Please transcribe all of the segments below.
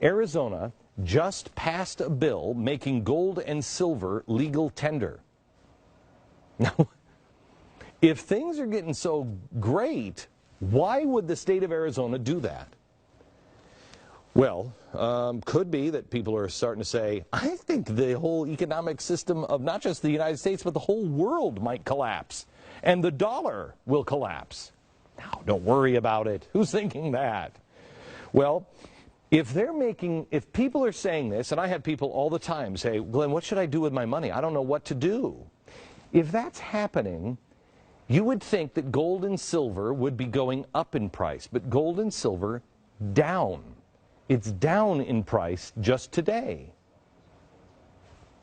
Arizona just passed a bill making gold and silver legal tender. Now, if things are getting so great, why would the state of Arizona do that? Well, could be that people are starting to say, I think the whole economic system of not just the United States, but the whole world might collapse, and the dollar will collapse. Now, don't worry about it. Who's thinking that? Well, if people are saying this, and I have people all the time say, Glenn, what should I do with my money? I don't know what to do. If that's happening, you would think that gold and silver would be going up in price, but gold and silver down. It's down in price just today.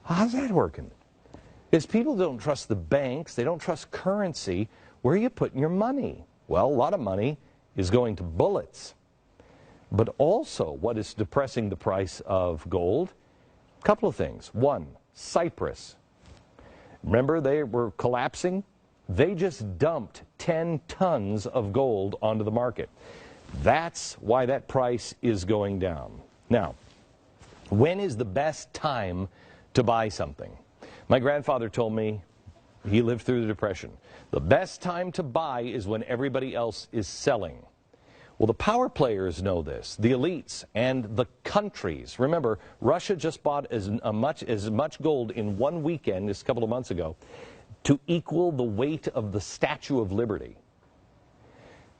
How's that working? Because people don't trust the banks, they don't trust currency. Where are you putting your money? Well, a lot of money is going to bullets. But also, what is depressing the price of gold? A couple of things. One, Cyprus. Remember they were collapsing? They just dumped 10 tons of gold onto the market. That's why that price is going down. Now, when is the best time to buy something? My grandfather told me, he lived through the Depression, the best time to buy is when everybody else is selling. Well, the power players know this, the elites and the countries. Remember, Russia just bought as much gold in one weekend, just a couple of months ago, to equal the weight of the Statue of Liberty.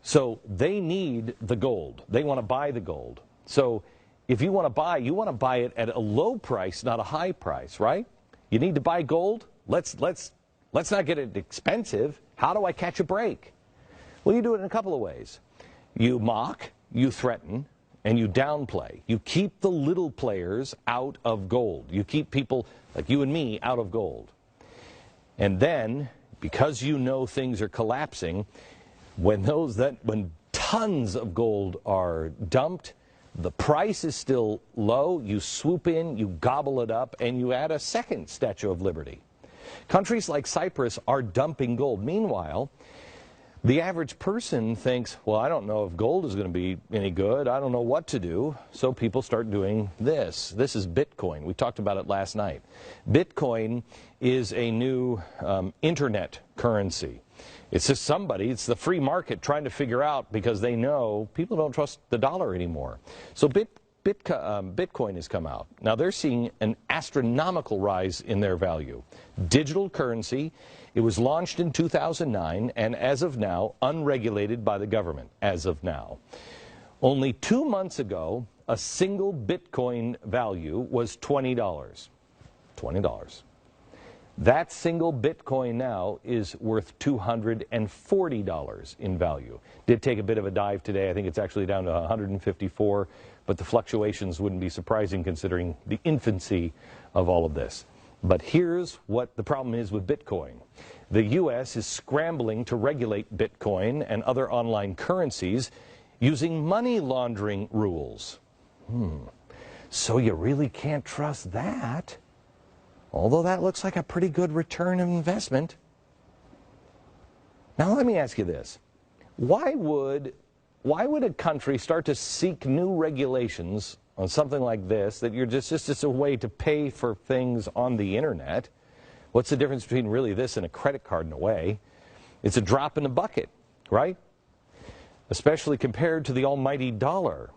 So they need the gold. They want to buy the gold. So if you want to buy it at a low price, not a high price, right? You need to buy gold. Let's not get it expensive. How do I catch a break? Well, you do it in a couple of ways. You mock, you threaten, and you downplay. You keep the little players out of gold. You keep people like you and me out of gold. And then, because you know things are collapsing, when tons of gold are dumped, the price is still low, you swoop in, you gobble it up, and you add a second Statue of Liberty. Countries like Cyprus are dumping gold. Meanwhile, the average person thinks, well, I don't know if gold is going to be any good. I don't know what to do. So people start doing this. This is Bitcoin. We talked about it last night. Bitcoin is a new internet currency. It's just it's the free market trying to figure out, because they know people don't trust the dollar anymore. So Bitcoin has come out. Now they're seeing an astronomical rise in their value. Digital currency. It was launched in 2009 and as of now unregulated by the government as of now. Only 2 months ago, a single Bitcoin value was $20. $20. That single Bitcoin now is worth $240 in value. Did take a bit of a dive today. I think it's actually down to 154, but the fluctuations wouldn't be surprising considering the infancy of all of this. But here's what the problem is with Bitcoin. The U.S. is scrambling to regulate Bitcoin and other online currencies using money laundering rules. So you really can't trust that. Although that looks like a pretty good return of investment. Now let me ask you this. Why would a country start to seek new regulations on something like this, that you're just a way to pay for things on the internet? What's the difference between really this and a credit card in a way? It's a drop in the bucket, right? Especially compared to the almighty dollar.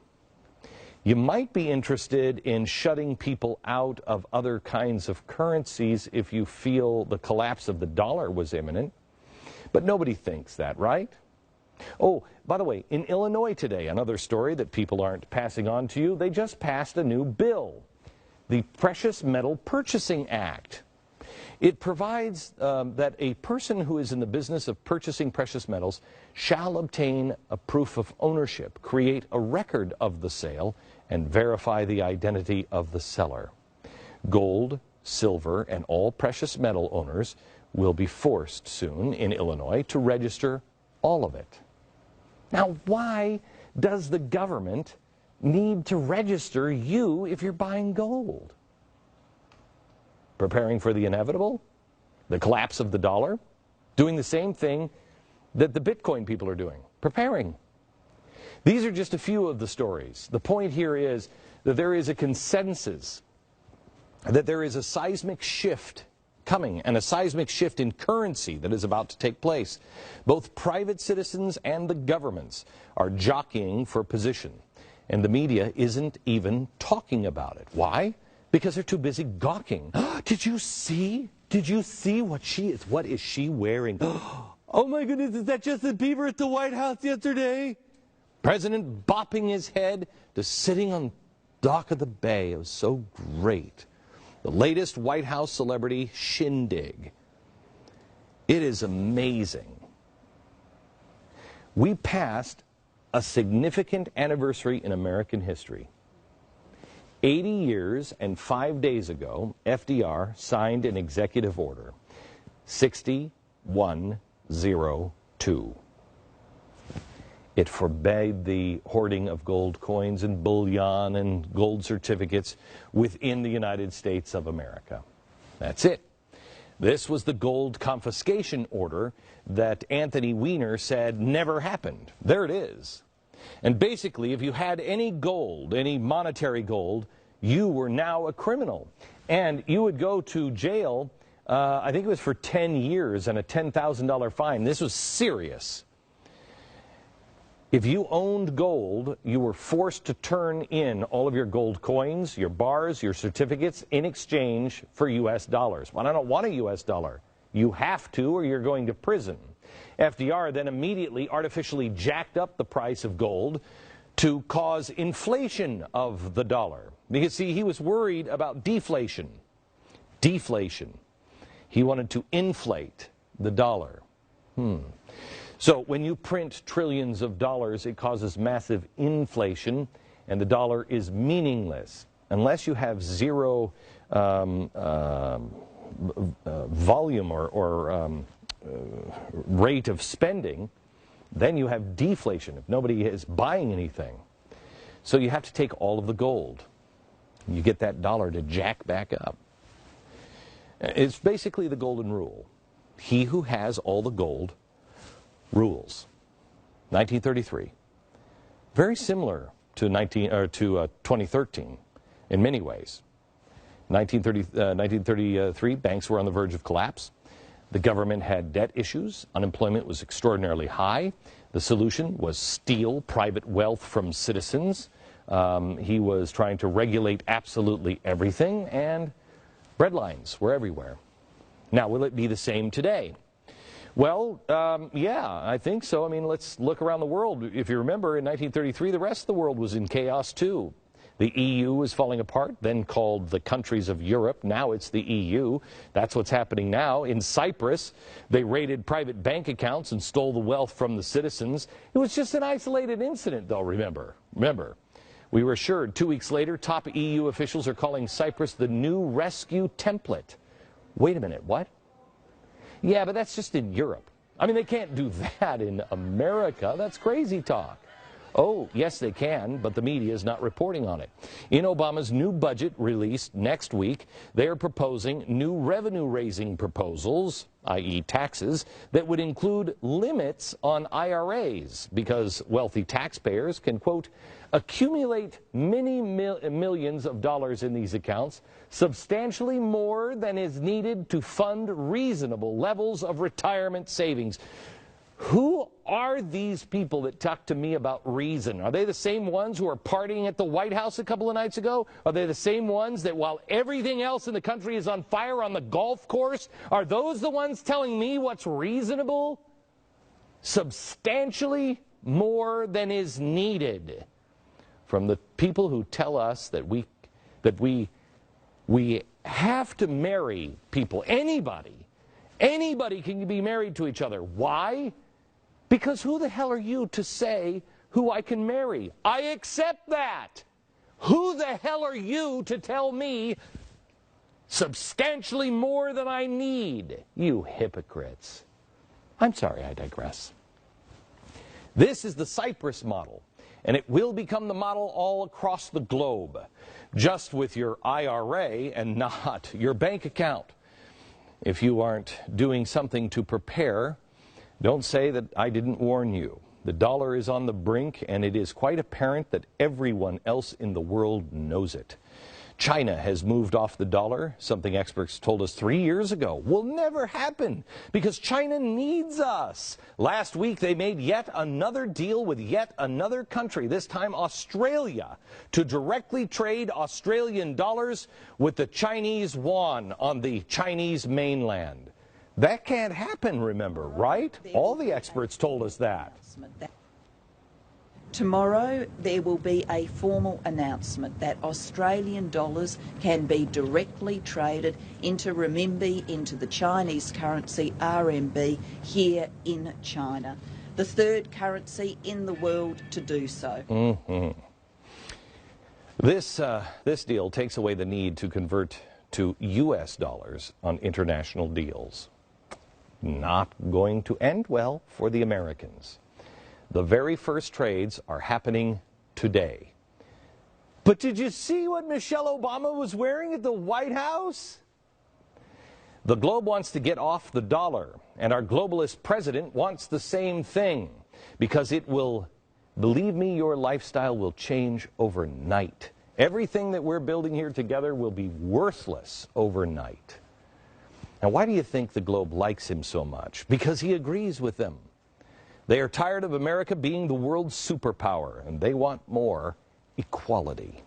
You might be interested in shutting people out of other kinds of currencies if you feel the collapse of the dollar was imminent. But nobody thinks that, right? Oh, by the way, in Illinois today, another story that people aren't passing on to you, they just passed a new bill, the Precious Metal Purchasing Act. It provides that a person who is in the business of purchasing precious metals shall obtain a proof of ownership, create a record of the sale, and verify the identity of the seller. Gold, silver, and all precious metal owners will be forced soon in Illinois to register all of it. Now, why does the government need to register you if you're buying gold? Preparing for the inevitable? The collapse of the dollar? Doing the same thing that the Bitcoin people are doing. Preparing. These are just a few of the stories. The point here is that there is a consensus that there is a seismic shift coming, and a seismic shift in currency that is about to take place. Both private citizens and the governments are jockeying for position, and the media isn't even talking about it. Why? Because they're too busy gawking. Did you see? Did you see what she is? What is she wearing? Oh my goodness, is that Justin Bieber at the White House yesterday? President bopping his head to sitting on dock of the bay. It was so great. The latest White House celebrity shindig. It is amazing. We passed a significant anniversary in American history. 80 years and 5 days ago, FDR signed an executive order, 6102. It forbade the hoarding of gold coins and bullion and gold certificates within the United States of America. That's it. This was the gold confiscation order that Anthony Weiner said never happened. There it is. And basically, if you had any gold, any monetary gold, you were now a criminal. And you would go to jail, I think it was for 10 years and a $10,000 fine. This was serious. If you owned gold, you were forced to turn in all of your gold coins, your bars, your certificates in exchange for U.S. dollars. Well, I don't want a U.S. dollar. You have to, or you're going to prison. FDR then immediately artificially jacked up the price of gold to cause inflation of the dollar. Because, see, he was worried about deflation. Deflation. He wanted to inflate the dollar. So when you print trillions of dollars, it causes massive inflation, and the dollar is meaningless. Unless you have zero volume or rate of spending, then you have deflation if nobody is buying anything. So you have to take all of the gold. You get that dollar to jack back up. It's basically the golden rule. He who has all the gold rules. 1933. Very similar to 2013 in many ways. 1933, banks were on the verge of collapse. The government had debt issues. Unemployment was extraordinarily high. The solution was steal private wealth from citizens. He was trying to regulate absolutely everything, and breadlines were everywhere. Now, will it be the same today? Well, yeah, I think so. I mean, let's look around the world. If you remember, in 1933, the rest of the world was in chaos, too. The EU was falling apart, then called the countries of Europe. Now it's the EU. That's what's happening now. In Cyprus, they raided private bank accounts and stole the wealth from the citizens. It was just an isolated incident, though, remember. We were assured 2 weeks later, top EU officials are calling Cyprus the new rescue template. Wait a minute, what? Yeah, but that's just in Europe. I mean, they can't do that in America. That's crazy talk. Oh, yes, they can, but the media is not reporting on it. In Obama's new budget released next week, they are proposing new revenue-raising proposals, i.e. taxes, that would include limits on IRAs, because wealthy taxpayers can, quote, accumulate many millions of dollars in these accounts, substantially more than is needed to fund reasonable levels of retirement savings. Who are these people that talk to me about reason? Are they the same ones who are partying at the White House a couple of nights ago? Are they the same ones that while everything else in the country is on fire on the golf course, are those the ones telling me what's reasonable? Substantially more than is needed. From the people who tell us that we have to marry people. Anybody can be married to each other. Why? Because who the hell are you to say who I can marry? I accept that. Who the hell are you to tell me substantially more than I need? You hypocrites. I'm sorry, I digress. This is the Cyprus model, and it will become the model all across the globe, just with your IRA and not your bank account. If you aren't doing something to prepare, don't say that I didn't warn you. The dollar is on the brink, and it is quite apparent that everyone else in the world knows it. China has moved off the dollar, something experts told us 3 years ago will never happen because China needs us. Last week, they made yet another deal with yet another country, this time Australia, to directly trade Australian dollars with the Chinese yuan on the Chinese mainland. That can't happen, remember, right? All the experts told us that. Tomorrow there will be a formal announcement that Australian dollars can be directly traded into renminbi, into the Chinese currency RMB here in China. The third currency in the world to do so. This deal takes away the need to convert to US dollars on international deals. Not going to end well for the Americans. The very first trades are happening today. But did you see what Michelle Obama was wearing at the White House? The globe wants to get off the dollar, and our globalist president wants the same thing, because it will, believe me, your lifestyle will change overnight. Everything that we're building here together will be worthless overnight. Now, why do you think the globe likes him so much? Because he agrees with them. They are tired of America being the world's superpower, and they want more equality.